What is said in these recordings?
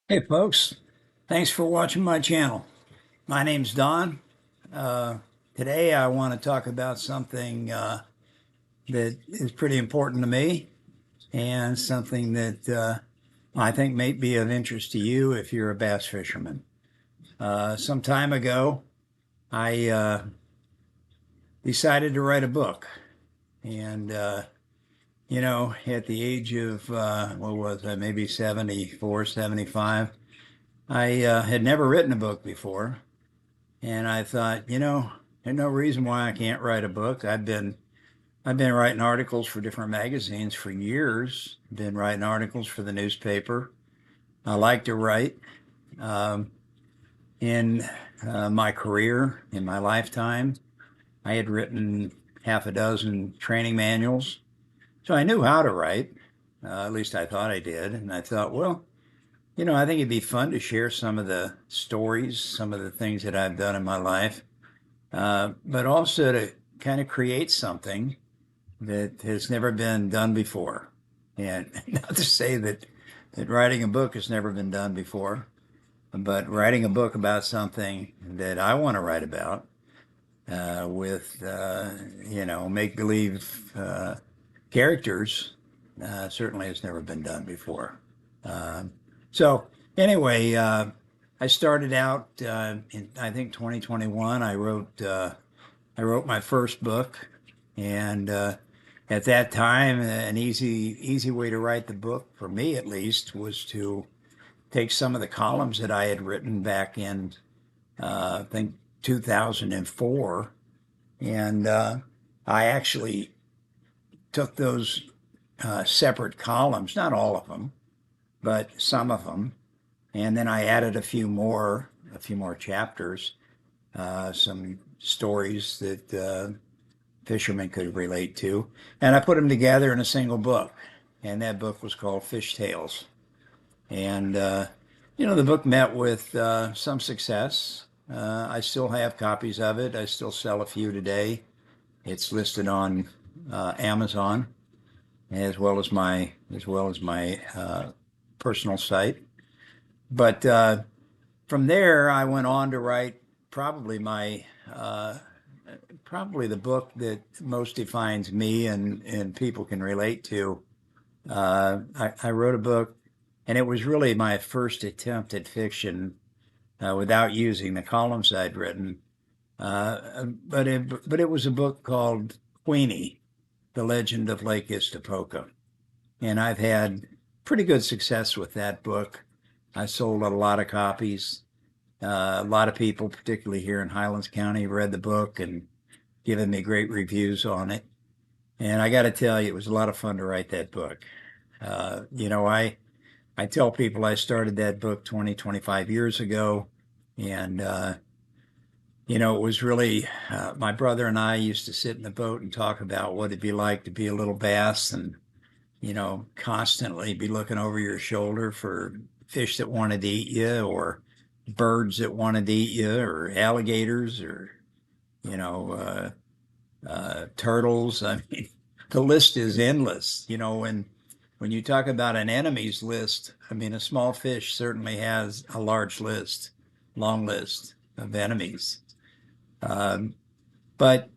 Hey folks, thanks for watching my channel. My name's Don. Uh, Today I want to talk about something that is pretty important to me and something that I think may be of interest to you if you're a bass fisherman. Some time ago, I decided to write a book. And, at the age of, what was I, maybe 74, 75, I had never written a book before. And I thought, there's no reason why I can't write a book. I've been writing articles for different magazines for years. Been writing articles for the newspaper. I like to write. Um, in my career, in my lifetime, I had written half a dozen training manuals, so I knew how to write. At least I thought I did. And I thought, well, I think it'd be fun to share some of the stories, some of the things that I've done in my life, but also to kind of create something that has never been done before. And not to say that writing a book has never been done before, but writing a book about something that I want to write about with, make believe characters certainly has never been done before. Um, so, anyway, I started out in, I think, 2021. I wrote my first book, and at that time, an easy way to write the book, for me at least, was to take some of the columns that I had written back in, I think, 2004, and I actually took those separate columns, not all of them, but some of them, and then I added a few more chapters, some stories that fishermen could relate to. And I put them together in a single book. And that book was called Fish Tales. And, the book met with some success. I still have copies of it. I still sell a few today. It's listed on Amazon as well as my personal site. But from there, I went on to write probably my probably the book that most defines me and people can relate to. I wrote a book, and it was really my first attempt at fiction without using the columns I'd written. But it was a book called Queenie, The Legend of Lake Istapoca. And I've had pretty good success with that book. I sold a lot of copies. A lot of people, particularly here in Highlands County, read the book and given me great reviews on it. And I got to tell you, it was a lot of fun to write that book. I tell people I started that book 20, 25 years ago. And, it was really my brother and I used to sit in the boat and talk about what it'd be like to be a little bass and, constantly be looking over your shoulder for fish that wanted to eat you or birds that wanted to eat you or alligators or, you know, turtles. I mean, the list is endless. When you talk about an enemy's list, I mean, a small fish certainly has a large list, long list of enemies. Um, but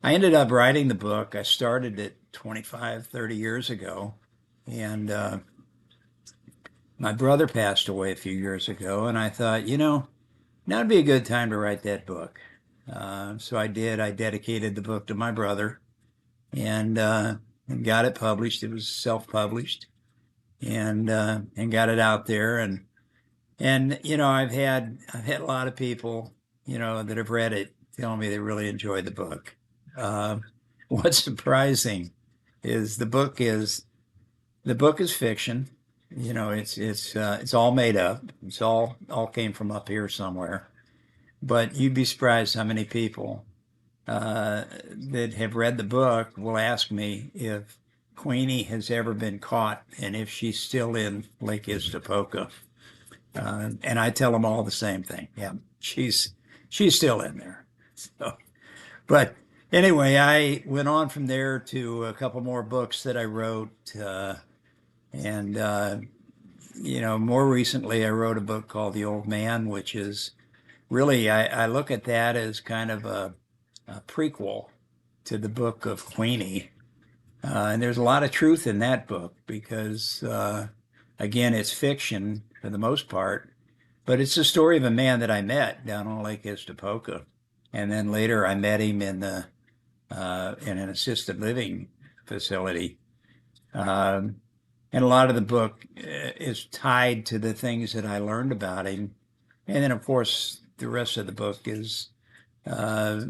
I ended up writing the book. I started it 25, 30 years ago. And my brother passed away a few years ago. And I thought, now'd be a good time to write that book. So I did. I dedicated the book to my brother and got it published. It was self-published and got it out there. And I've had a lot of people that have read it tell me they really enjoyed the book. Um, what's surprising is the book is fiction. It's all made up. It's all came from up here somewhere. But you'd be surprised how many people that have read the book will ask me if Queenie has ever been caught and if she's still in Lake Istapoca. And I tell them all the same thing. Yeah, she's still in there. So, but anyway, I went on from there to a couple more books that I wrote, and more recently I wrote a book called The Old Man, which is really, I look at that as kind of a prequel to the book of Queenie. And there's a lot of truth in that book because, again, it's fiction for the most part, but it's the story of a man that I met down on Lake Istapoca. And then later I met him in an assisted living facility. Um, and a lot of the book is tied to the things that I learned about him. And then, of course, the rest of the book is uh,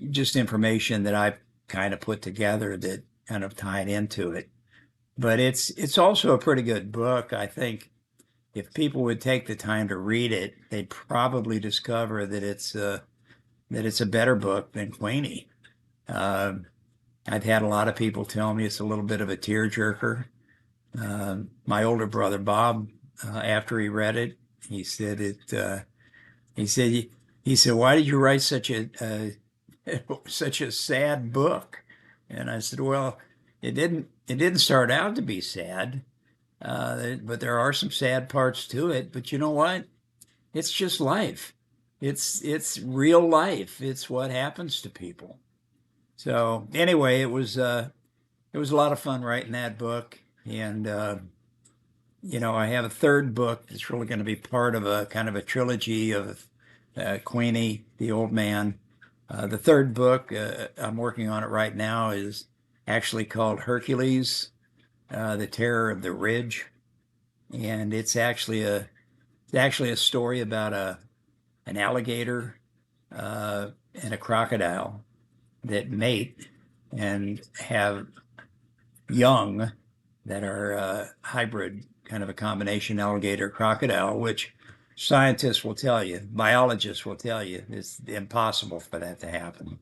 just information that I kind of put together that kind of tied into it. But it's also a pretty good book. I think if people would take the time to read it, they'd probably discover that it's a better book than Queenie. Uh, I've had a lot of people tell me it's a little bit of a tearjerker. My older brother Bob, after he read it, he said it. He said he said, "Why did you write such a sad book?" And I said, "Well, it didn't start out to be sad, but there are some sad parts to it. But you know what? It's just life. It's real life. It's what happens to people." So anyway, it was a lot of fun writing that book, and I have a third book that's really going to be part of a kind of a trilogy of Queenie, the Old Man. The third book, I'm working on it right now, is actually called Hercules, the Terror of the Ridge, and it's actually a story about an alligator and a crocodile that mate and have young that are hybrid, kind of a combination alligator crocodile, which scientists will tell you, biologists will tell you, it's impossible for that to happen.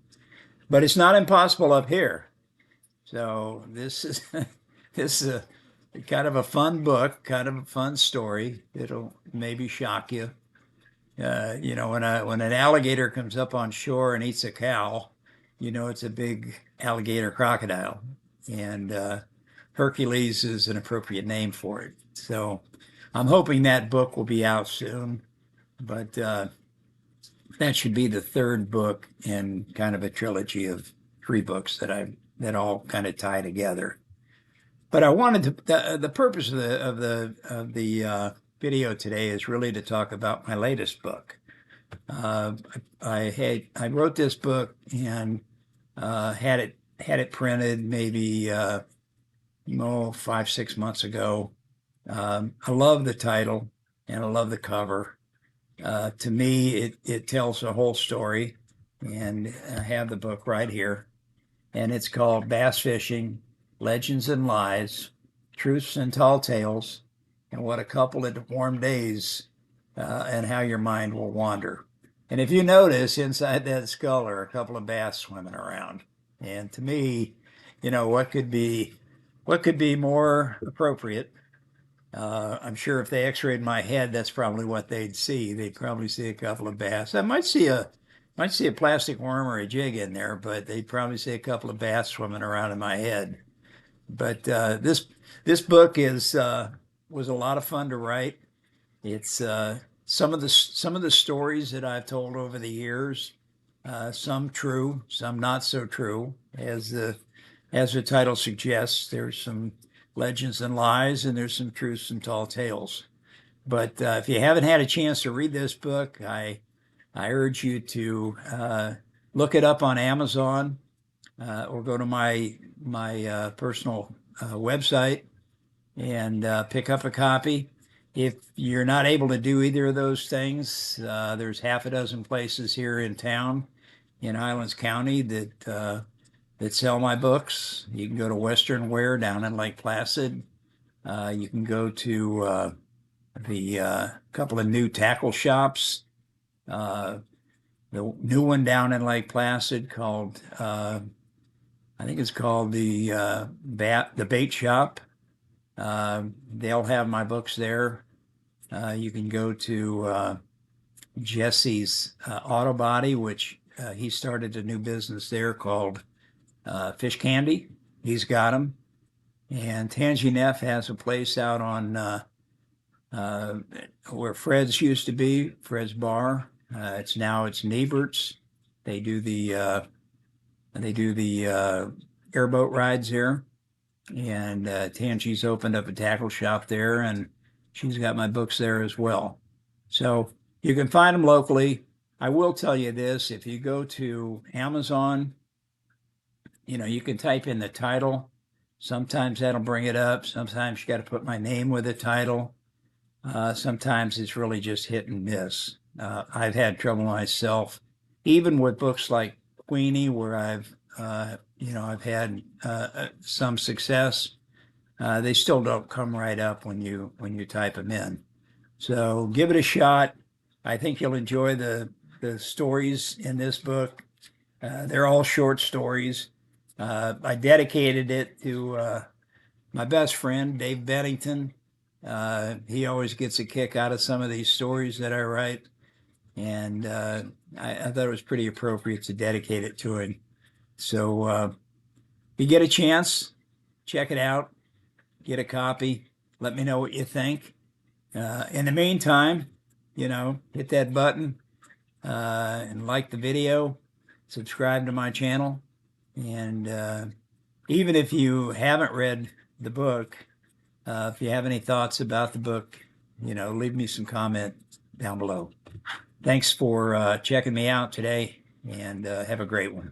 But it's not impossible up here. So this is this is a kind of a fun book, kind of a fun story. It'll maybe shock you. When an alligator comes up on shore and eats a cow, it's a big alligator crocodile, and Hercules is an appropriate name for it. So I'm hoping that book will be out soon, but that should be the third book in kind of a trilogy of three books that all kind of tie together. But I wanted to the purpose of the video today is really to talk about my latest book. Uh, I wrote this book and had it printed maybe 5, 6 months ago. I love the title and I love the cover. To me, it tells the whole story, and I have the book right here, and it's called Bass Fishing: Legends and Lies, Truths and Tall Tales, and What a Couple of Warm Days, and How Your Mind Will Wander. And if you notice, inside that skull are a couple of bass swimming around. And to me, what could be more appropriate? I'm sure if they x-rayed my head, that's probably what they'd see. They'd probably see a couple of bass. I might see a plastic worm or a jig in there, but they'd probably see a couple of bass swimming around in my head. But this book was a lot of fun to write. It's some of the stories that I've told over the years, some true, some not so true. As the title suggests, there's some legends and lies, and there's some truths and tall tales. But if you haven't had a chance to read this book, I urge you to look it up on Amazon, or go to my personal website and pick up a copy. If you're not able to do either of those things, there's half a dozen places here in town in Highlands County that sell my books. You can go to Western Wear down in Lake Placid. You can go to the couple of new tackle shops. The new one down in Lake Placid called, I think it's called the Bait Shop. They'll have my books there. You can go to Jesse's Auto Body, which he started a new business there called Fish Candy. He's got them. And Tangy Neff has a place out on uh, where Fred's used to be, Fred's Bar. It's Niebert's. They do the airboat rides here, and Tangi's opened up a tackle shop there, and she's got my books there as well. So you can find them locally. I will tell you this: if you go to Amazon, you can type in the title. Sometimes that'll bring it up. Sometimes you got to put my name with the title. Sometimes it's really just hit and miss. I've had trouble myself, even with books like Queenie, where I've had some success. They still don't come right up when you type them in. So give it a shot. I think you'll enjoy the stories in this book. They're all short stories. I dedicated it to my best friend, Dave Bennington. He always gets a kick out of some of these stories that I write, and I thought it was pretty appropriate to dedicate it to him. So if you get a chance, check it out, get a copy, let me know what you think. In the meantime, hit that button and like the video, subscribe to my channel, and even if you haven't read the book, if you have any thoughts about the book, leave me some comment down below. Thanks for checking me out today, and have a great one.